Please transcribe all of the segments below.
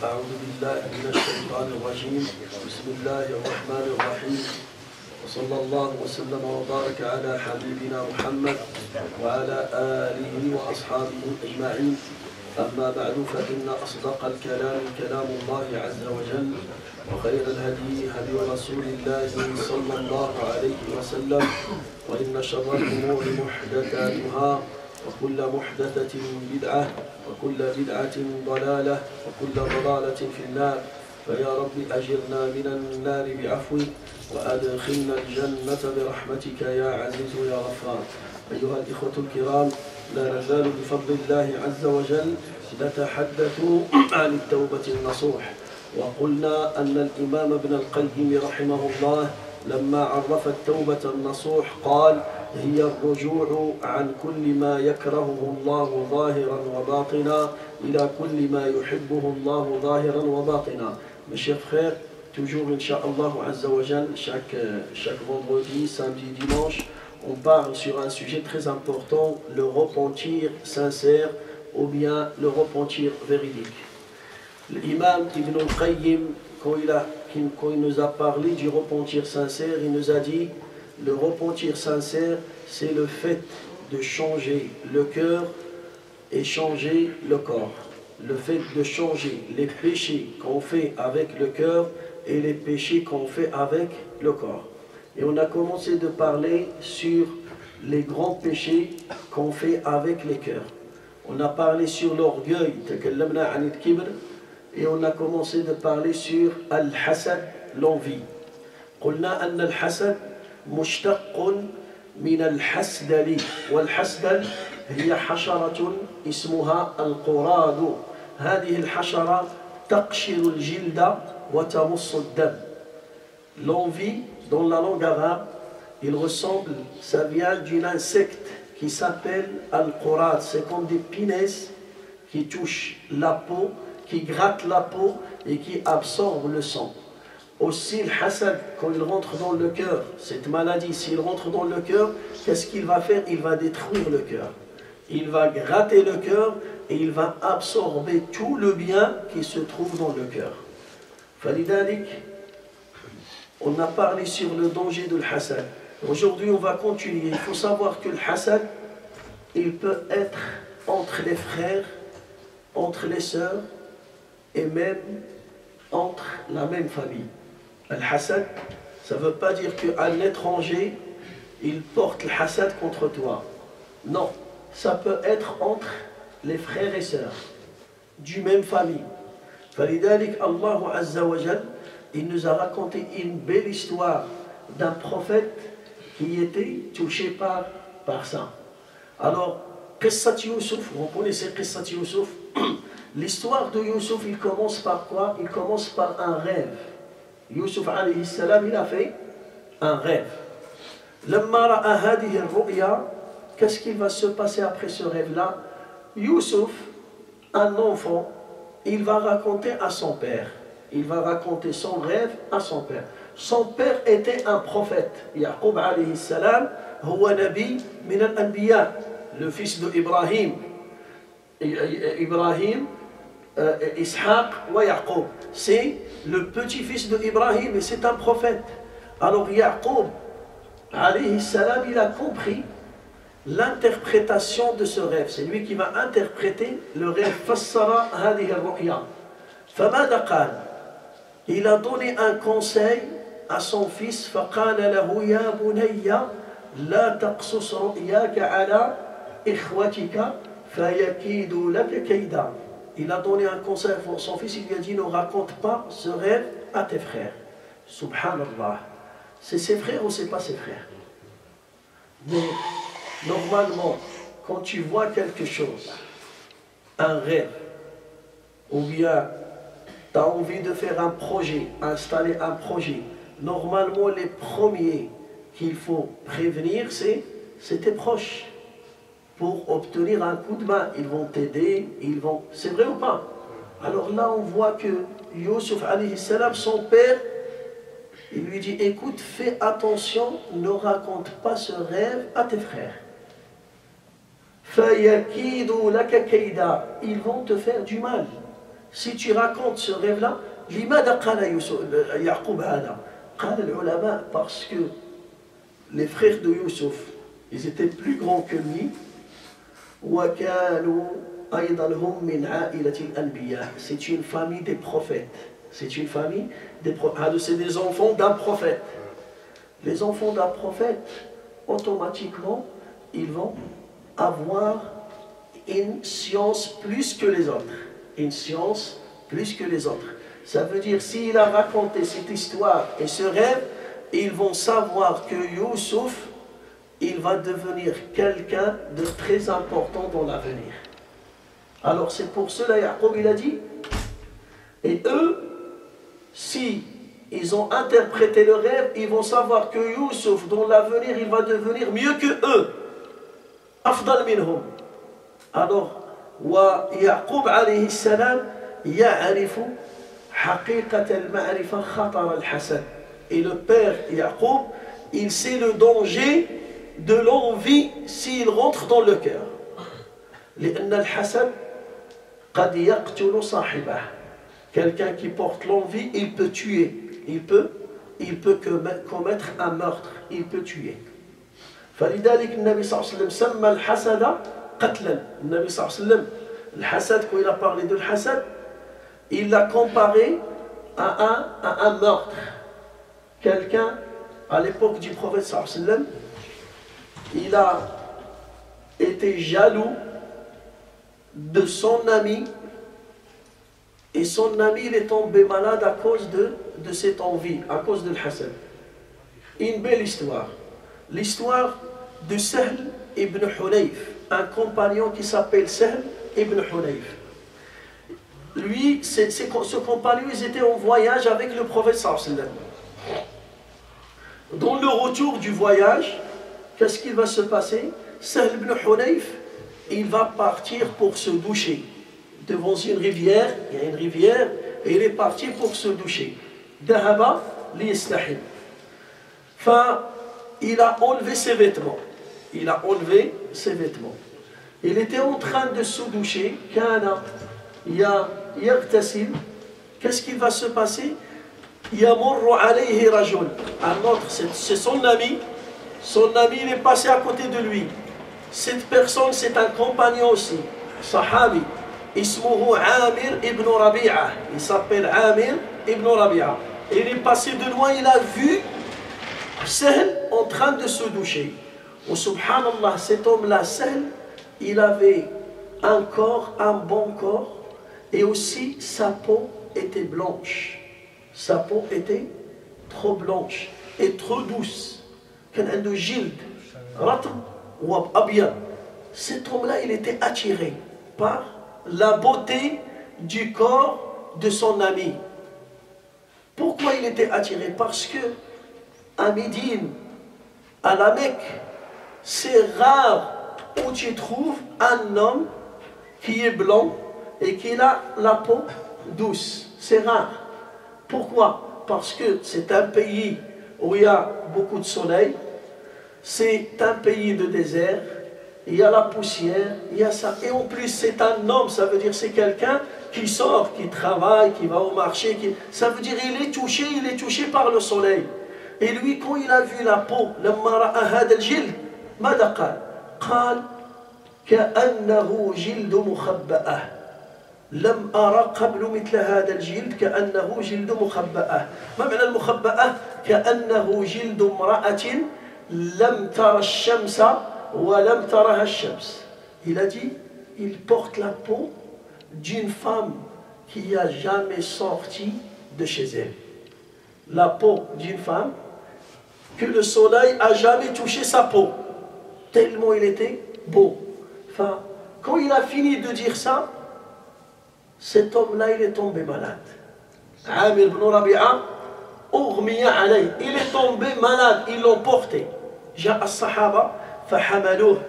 أعوذ بالله من الشيطان الرجيم بسم الله الرحمن الرحيم وصلى الله وسلم وبارك على حبيبنا محمد وعلى آله وأصحابه أجمعين أما بعد فإن أصدق الكلام كلام الله عز وجل وخير الهدي هدي رسول الله صلى الله عليه وسلم وإن شر الأمور محدثاتها وكل محدثة بدعة وكل بدعة ضلالة وكل ضلالة في النار فيا رب أجرنا من النار بعفوك وأدخلنا الجنة برحمتك يا عزيز يا غفار. أيها الإخوة الكرام، لا نزال بفضل الله عز وجل نتحدث عن التوبة النصوح، وقلنا أن الإمام ابن القيم رحمه الله لما عرف التوبة النصوح قال هي الرجوع عن كل ما يكرهه الله ظاهرا وباطنا إلى كل ما يحبه الله ظاهرا وباطنا. Mes chers frères, toujours Inch'Allah Azza wa Jal, chaque vendredi, samedi, dimanche, on parle sur un sujet très important, le repentir sincère ou bien le repentir véridique. L'imam Ibn al-Qayyim, quand il nous a parlé du repentir sincère, il nous a dit le repentir sincère, c'est le fait de changer le cœur et changer le corps. Le fait de changer les péchés qu'on fait avec le cœur et les péchés qu'on fait avec le corps. Et on a commencé de parler sur les grands péchés qu'on fait avec les cœurs. On a parlé sur l'orgueil, et on a commencé de parler sur al-hasad, l'envie. قلنا أن الحسد مشتق من الحسدل، والحسدل هي حشرة اسمها القراد. هذه الحشرة تقشر الجلد وتمص الدم. L'envie, dans la langue arabe, il ressemble, ça vient d'un insecte qui s'appelle al-qurad. C'est comme des punaises qui touchent la peau, qui grattent la peau et qui absorbent le sang. Aussi le hasad, quand il rentre dans le cœur, cette maladie, s'il rentre dans le cœur, qu'est-ce qu'il va faire? Il va détruire le cœur. Il va gratter le cœur et il va absorber tout le bien qui se trouve dans le cœur. Falidalik, on a parlé sur le danger de l'hasad. Aujourd'hui, on va continuer. Il faut savoir que le hasad, il peut être entre les frères, entre les sœurs et même entre la même famille. Al-hasad, ça ne veut pas dire qu'un étranger, il porte le hasad contre toi. Non, ça peut être entre les frères et sœurs du même famille. Falidalik, Allah Azza wa Jal, il nous a raconté une belle histoire d'un prophète qui était touché par ça. Alors, Qissat Yusuf, vous connaissez Qissat Yusuf? L'histoire de Yusuf, il commence par quoi? Il commence par un rêve. Yusuf alayhi salam, il a fait un rêve. Lamma ra'a hadihi al-ru'ya, qu'est-ce qui va se passer après ce rêve-là? Yusuf, un enfant, il va raconter à son père. Il va raconter son rêve à son père. Son père était un prophète. Yaqub alayhi salam, huwa nabi min al-anbiya, le fils de Ibrahim. Ibrahim, Ishaq wa Yaqub. C'est le petit-fils de Ibrahim et c'est un prophète. Alors Yaqub alayhi salam, il a compris l'interprétation de ce rêve. C'est lui qui va interpréter le rêve. Fassara hadihi al-ru'ya. Famada qala. Il a donné un conseil à son fils. Faqala lahu ya bunayya la taqsus ru'yaka ala ikhwatika fayakidu laka kayda. Il a donné un conseil à son fils, il lui a dit ne raconte pas ce rêve à tes frères. Subhanallah. C'est ses frères ou c'est pas ses frères? Mais normalement, quand tu vois quelque chose, un rêve, ou bien tu as envie de faire un projet, installer un projet, normalement les premiers qu'il faut prévenir, c'est tes proches. Pour obtenir un coup de main, ils vont t'aider, c'est vrai ou pas? Alors là on voit que Yusuf alayhi salam, son père, il lui dit écoute, fais attention, ne raconte pas ce rêve à tes frères. Fayakidu laka kayda, ils vont te faire du mal. Si tu racontes ce rêve-là, لماذا قال يعقوب هذا؟ قال العلماء parce que les frères de Youssouf, ils étaient plus grands que lui. وكانوا أيضا هم من عائلة الأنبياء. C'est une famille des prophètes. C'est une famille des prophètes. C'est des enfants d'un prophète. Les enfants d'un prophète, automatiquement, ils vont avoir une science plus que les autres. Une science plus que les autres. Ça veut dire, s'il a raconté cette histoire et ce rêve, ils vont savoir que Youssouf, il va devenir quelqu'un de très important dans l'avenir. Alors c'est pour cela, Jacob, il a dit, et eux, si ils ont interprété le rêve, ils vont savoir que Youssouf, dans l'avenir, il va devenir mieux que eux. Afdal minhum. Alors, ويعقوب عليه السلام يعرف حقيقة المعرفة خطر الحسد. Et le père Jacob, il sait le danger de l'envie s'il rentre dans le cœur. لأن الحسد قد يقتل صاحبه. Quelqu'un qui porte l'envie, il peut tuer. Il peut commettre un meurtre. Il peut tuer. فلذلك النبي صلى الله عليه وسلم سمى الحسد قتلا. النبي صلى الله عليه وسلم الحسد, quand il a parlé de l'hasad, il l'a comparé à un meurtre. Quelqu'un, à l'époque du prophète sallallahu alayhi wa sallam, il a été jaloux de son ami, et son ami il est tombé malade à cause de cette envie, à cause de l'hasad. Une belle histoire. L'histoire de Sahl ibn Hunayf, un compagnon qui s'appelle Sahl ibn Hunayf. Lui, ce compagnon, ils étaient en voyage avec le prophète sallallahu alayhi wa sallam. Dans le retour du voyage, qu'est-ce qui va se passer? Sahl ibn Hunayf, il va partir pour se doucher. Devant une rivière, il y a une rivière, et il est parti pour se doucher. Dahaba liyastahim. Il a enlevé ses vêtements. Il a enlevé ses vêtements. Il était en train de se doucher. Kana yaghtasil. Qu'est-ce qui va se passer? Yamurru alayhi rajul. Un autre, c'est son ami. Son ami, il est passé à côté de lui. Cette personne, c'est un compagnon aussi. Sahabi. Ismuhu Amir ibn Rabi'a. Il s'appelle Amir ibn Rabi'a. Il est passé de loin, il a vu Sahl en train de se doucher. Oh subhanallah, cet homme-là, Sahl, il avait un corps, un bon corps, et aussi sa peau était blanche. Sa peau était trop blanche et trop douce. Quand un de jild, ratm ou abiyad. Cet homme-là, il était attiré par la beauté du corps de son ami. Pourquoi il était attiré? Parce que à Médine, à la Mecque, c'est rare où tu trouves un homme qui est blanc et qui a la peau douce. C'est rare. Pourquoi? Parce que c'est un pays où il y a beaucoup de soleil, c'est un pays de désert, il y a la poussière, il y a ça. Et en plus, c'est un homme, ça veut dire c'est quelqu'un qui sort, qui travaille, qui va au marché. Ça veut dire il est touché par le soleil. Et lui, quand il a vu la peau, لما رأى هذا الجلد ماذا قال؟ قال كأنه جلد مخبأة. لم أرى قبل مثل هذا الجلد كأنه جلد مخبأة. ما معنى المخبأة؟ كأنه جلد امرأة لم ترى الشمس ولم ترها الشمس. Il a dit, il porte la peau d'une femme qui n'a jamais sorti de chez elle. La peau d'une femme que le soleil a jamais touché sa peau. Tellement il était beau. Enfin, quand il a fini de dire ça, cet homme-là, il est tombé malade. Amir ibn Rabi'a, ughmiya alayh. Il est tombé malade, ils l'ont porté. جاء الصحابة فحملوه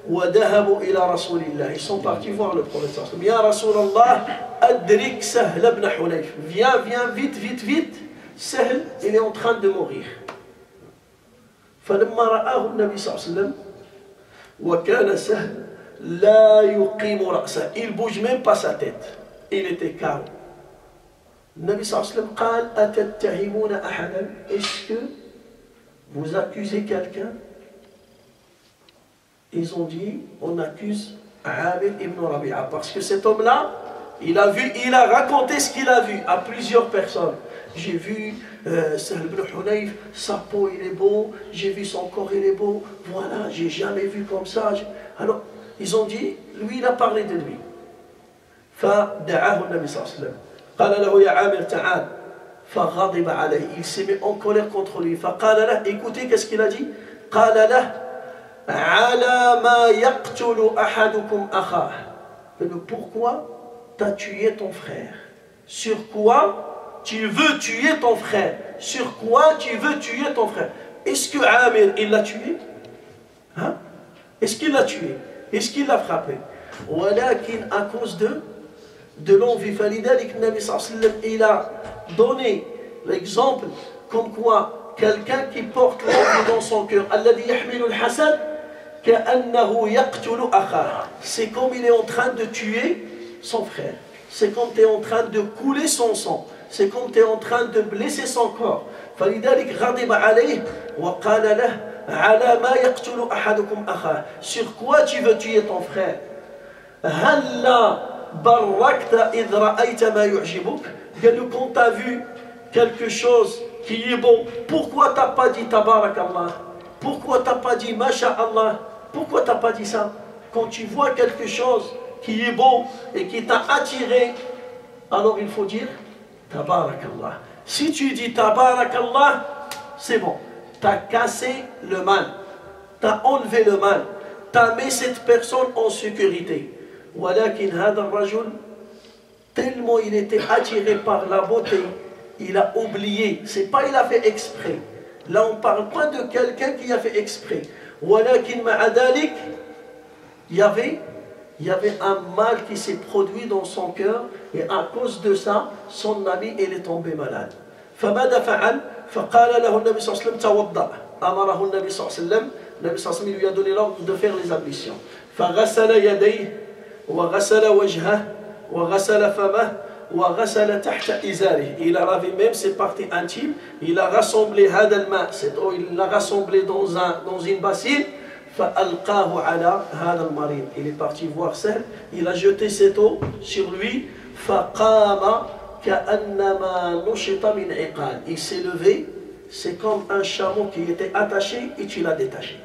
وذهبوا إلى رسول الله. Ils sont partis voir le prophète sallallahu alayhi wa sallam. Ya Rasulallah, adrik Sahl ibn Hunayf. Viens, vite. Sahl, il est en train de mourir. فلما رآه النبي صلى الله عليه وسلم وكان سهل لا يقيم رأسه. Il bouge même pas sa tête. Il était calme. Nabi sallallahu alayhi wa sallam قال أتتهمون أحدا. Est-ce que vous accusez quelqu'un? Ils ont dit, on accuse Amir ibn Rabi'a, parce que cet homme-là, il a raconté ce qu'il a vu à plusieurs personnes. J'ai vu Sahl ibn Hunayf, sa peau il est beau, j'ai vu son corps il est beau, voilà, j'ai jamais vu comme ça. Alors, ils ont dit, lui il a parlé de lui. فدعاه النبي صلى الله عليه وسلم قال له يا عامر تعال فغضب عليه. Il s'est mis en colère contre lui. فقال له, écoutez qu'est-ce qu'il a dit. قال له على ما يقتل أحدكم أخاه. Pourquoi t'as tué ton frère? Sur quoi tu veux tuer ton frère? Sur quoi tu veux tuer ton frère? Est-ce que Amir il l'a tué? Hein? Est-ce qu'il l'a tué? Est-ce qu'il l'a frappé? ولكن à cause de l'envie. فلذلك النبي صلى الله عليه وسلم il a donné l'exemple comme quoi quelqu'un qui porte l'envie dans son cœur, الذي يحمل الحسد كأنه يقتل أخاه. C'est comme il est en train de tuer son frère. C'est comme tu es en train de couler son sang. C'est comme tu es en train de blesser son corps. فلذلك غضب عليه وقال له على ما يقتل أحدكم أخاه. Sur quoi tu veux tuer ton frère? هلا بركت إذ رأيت ما يعجبك. Quand tu as vu quelque chose qui est bon, pourquoi tu n'as pas dit Tabarak Allah? Pourquoi tu n'as pas dit Masha Allah? Pourquoi tu n'as pas dit ça? Quand tu vois quelque chose qui est beau et qui t'a attiré, alors il faut dire Tabarak Allah. Si tu dis Tabarak Allah, c'est bon. Tu as cassé le mal. Tu as enlevé le mal. Tu as mis cette personne en sécurité. ولكن هذا الرجل tellement il était attiré par la beauté, il a oublié. C'est pas il a fait exprès. Là on parle pas de quelqu'un qui a fait exprès. ولكن مع ذلك il y avait un mal qui s'est produit dans son cœur, et à cause de ça son ami il est tombé malade. فماذا فعل؟ فقال له النبي صلى الله عليه وسلم توضأ. أمره النبي صلى الله عليه وسلم. النبي صلى الله عليه وسلم lui a donné l'ordre de faire les ablutions. فغسل يديه وغسل وجهه وغسل فمه وغسل تحت إزاره. Il a lavé même ses parties intimes. Il a rassemblé هذا الماء, cette eau, il l'a rassemblé dans une bassine. فألقاه على هذا المريض. Il est parti voir Sahl. Il a jeté cette eau sur lui. فقام كأنما نشط من عقال. Il s'est levé. C'est comme un chameau qui était attaché et tu l'as détaché.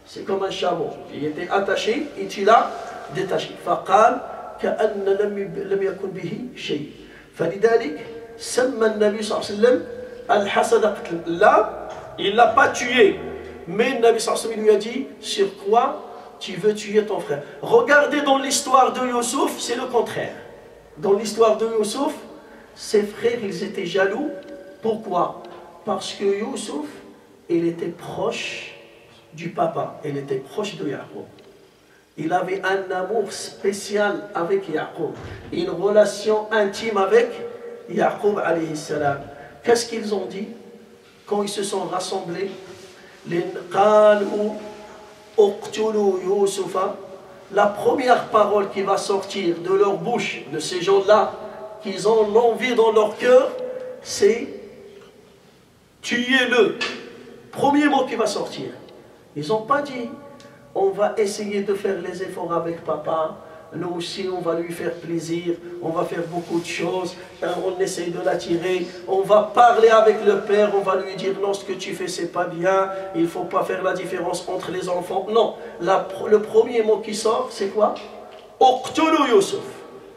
C'est comme un chameau qui était attaché et tu l'as détaché. فقال كأن لم يكن به شيء. فلذلك سمى النبي صلى الله عليه وسلم الحسد قتل. Là, il l'a pas tué, mais le Nabi sallallahu alayhi wa sallam lui a dit sur quoi tu veux tuer ton frère. Regardez dans l'histoire de Youssouf, c'est le contraire. Dans l'histoire de Youssouf, ses frères ils étaient jaloux. Pourquoi? Parce que Youssouf, il était proche du papa, il était proche de Yaqub. Il avait un amour spécial avec Yaqub, une relation intime avec Yaqub alayhi salam. Qu'est-ce qu'ils ont dit quand ils se sont rassemblés? La première parole qui va sortir de leur bouche, de ces gens-là, qu'ils ont l'envie dans leur cœur, c'est tuez-le. Premier mot qui va sortir. Ils n'ont pas dit on va essayer de faire les efforts avec papa, nous aussi on va lui faire plaisir, on va faire beaucoup de choses, on essaye de l'attirer, on va parler avec le père, on va lui dire non, ce que tu fais c'est pas bien, il ne faut pas faire la différence entre les enfants. Non, le premier mot qui sort c'est quoi? Uqtulu Youssouf,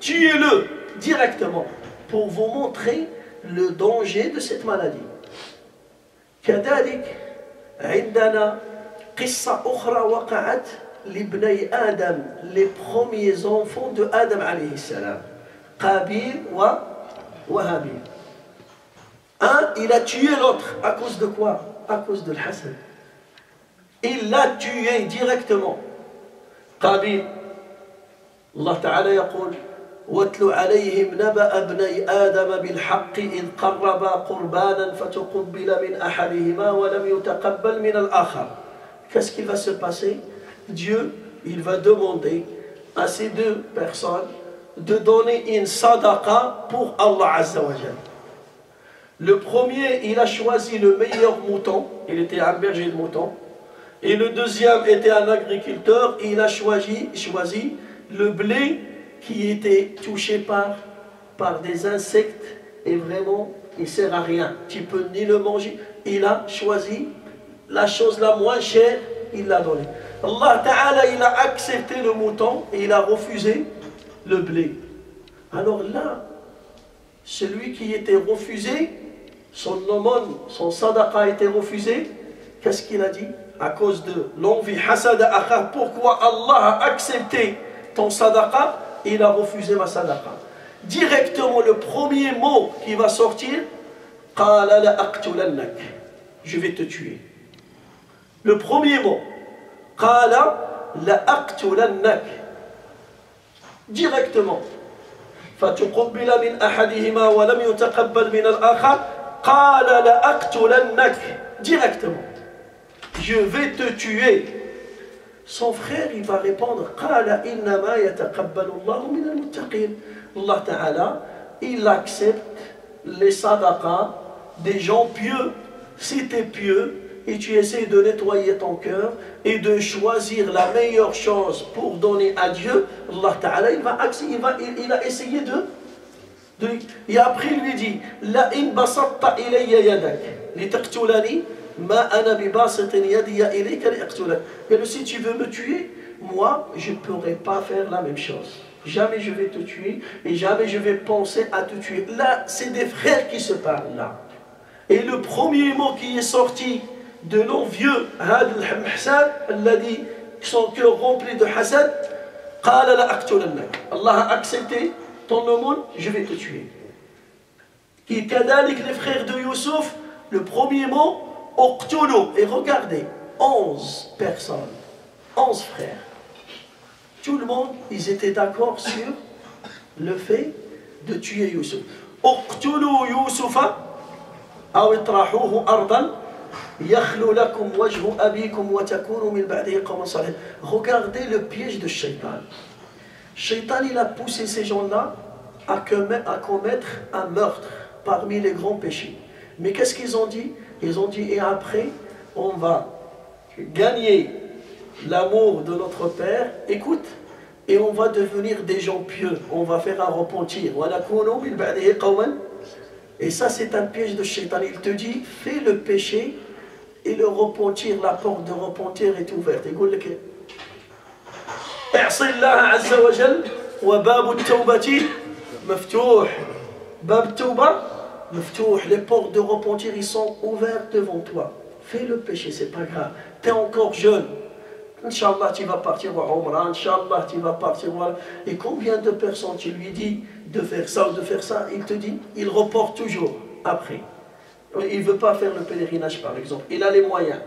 tuez-le directement, pour vous montrer le danger de cette maladie. كذلك عندنا قصة أخرى وقعت لابني آدم, les premiers enfants de Adam alayhi salam, Qabil wa Habil. Un, il a tué l'autre, à cause de quoi? À cause de l'hasad. Il l'a tué directement. Qabil, Allah Ta'ala يقول واتل عليهم نبأ ابني آدم بالحق إذ قربا قربانا فتقبل من أحدهما ولم يتقبل من الآخر. Qu'est-ce qui va se passer? Dieu, il va demander à ces deux personnes de donner une sadaqa pour Allah Azza wa Jal. Le premier, il a choisi le meilleur mouton, il était un berger de moutons. Et le deuxième était un agriculteur, et il a choisi le blé qui était touché par des insectes, et vraiment, il ne sert à rien. Tu peux ni le manger. Il a choisi la chose la moins chère, il l'a donné. Allah Ta'ala, il a accepté le mouton, et il a refusé le blé. Alors là, celui qui était refusé, son aumône, son sadaqa a été refusé, qu'est-ce qu'il a dit? À cause de l'envie, hasad akha, pourquoi Allah a accepté ton sadaqa, il a refusé ma sadaqa. Directement, le premier mot qui va sortir, qala la aqtulannak, je vais te tuer. Le premier mot, qala la aqtulannak, directement. فتقبل من أحدهما ولم يتقبل من الآخر قال لأقتلنك directement, je vais te tuer. Son frère, il va répondre قال إنما يتقبل الله من المتقين. Allah Ta'ala, il accepte les sadaqas des gens pieux. Si tu es pieux et tu essaies de nettoyer ton cœur et de choisir la meilleure chose pour donner à Dieu, Allah Ta'ala, il a essayé et après il lui dit La in basatta ilayya yadak li taqtulani ma ana bi basitin yadiya ilayka li aqtulak. Et si tu veux me tuer, moi je ne pourrai pas faire la même chose. Jamais je vais te tuer et jamais je vais penser à te tuer. Là, c'est des frères qui se parlent là. Et le premier mot qui est sorti de l'envieux, Had al-Mahsan, الذي son cœur rempli de hasad, قال لأقتلنك. Allah a accepté ton aumône, je vais te tuer. Et kadalik, les frères de Youssouf, le premier mot, Uqtulu. Et regardez, 11 personnes, 11 frères. Tout le monde, ils étaient d'accord sur le fait de tuer Youssouf. Uqtulu Youssoufa, aw itrahuhu ardan. Regardez le piège de Shaitan. Shaitan, il a poussé ces gens-là à commettre un meurtre parmi les grands péchés. Mais qu'est-ce qu'ils ont dit? Ils ont dit, et après, on va gagner l'amour de notre Père, écoute, et on va devenir des gens pieux, on va faire un repentir. Et ça, c'est un piège de Shaitan. Il te dit, fais le péché, et le repentir, la porte de repentir est ouverte. يقول لك اعصي الله عز وجل وباب التوبة مفتوح. باب التوبة مفتوح. Les portes de repentir, ils sont ouvertes devant toi. Fais le péché, c'est pas grave. Tu es encore jeune. Inch'Allah, tu vas partir au Umrah. Inch'Allah, tu vas partir. Voilà. Et combien de personnes tu lui dis de faire ça ou de faire ça, il te dit, il reporte toujours après. Il ne veut pas faire le pèlerinage, par exemple. Il a les moyens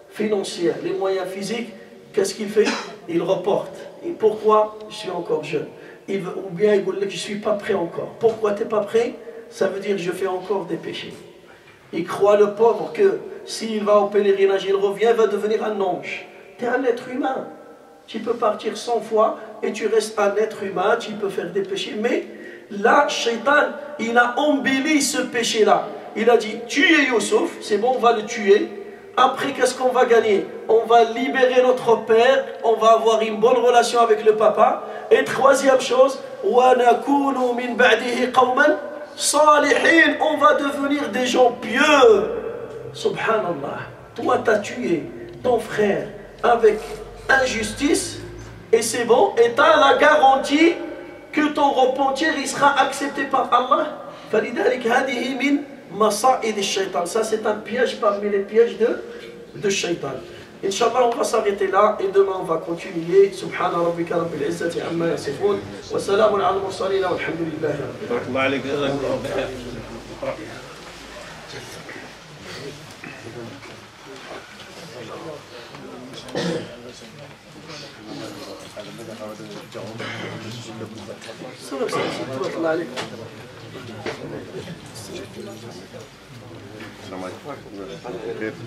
financiers, les moyens physiques. Qu'est-ce qu'il fait? Il reporte. Et pourquoi? Je suis encore jeune. Ou bien il dit que je ne suis pas prêt encore. Pourquoi tu n'es pas prêt? Ça veut dire que je fais encore des péchés. Il croit, le pauvre, que s'il va au pèlerinage, il revient, il va devenir un ange. Tu es un être humain. Tu peux partir 100 fois et tu restes un être humain, tu peux faire des péchés. Mais là, Shaitan, il a embelli ce péché-là. Il a dit, tuez Youssouf, c'est bon, on va le tuer. Après, qu'est-ce qu'on va gagner? On va libérer notre père, on va avoir une bonne relation avec le papa. Et troisième chose, on va devenir des gens pieux. Subhanallah. Toi, tu as tué ton frère avec injustice, et c'est bon, et tu as la garantie que ton repentir il sera accepté par Allah. فلذلك هذه من مصائد الشيطان. Ça c'est un piège parmi les pièges de Shaitan. Inch'Allah, on va s'arrêter là et demain on va continuer. Subhana rabbika rabbil izzati amma yasifun wa salamun ala al-mursalin walhamdulillahi rabbil alamin. السلام عليكم. السلام عليكم.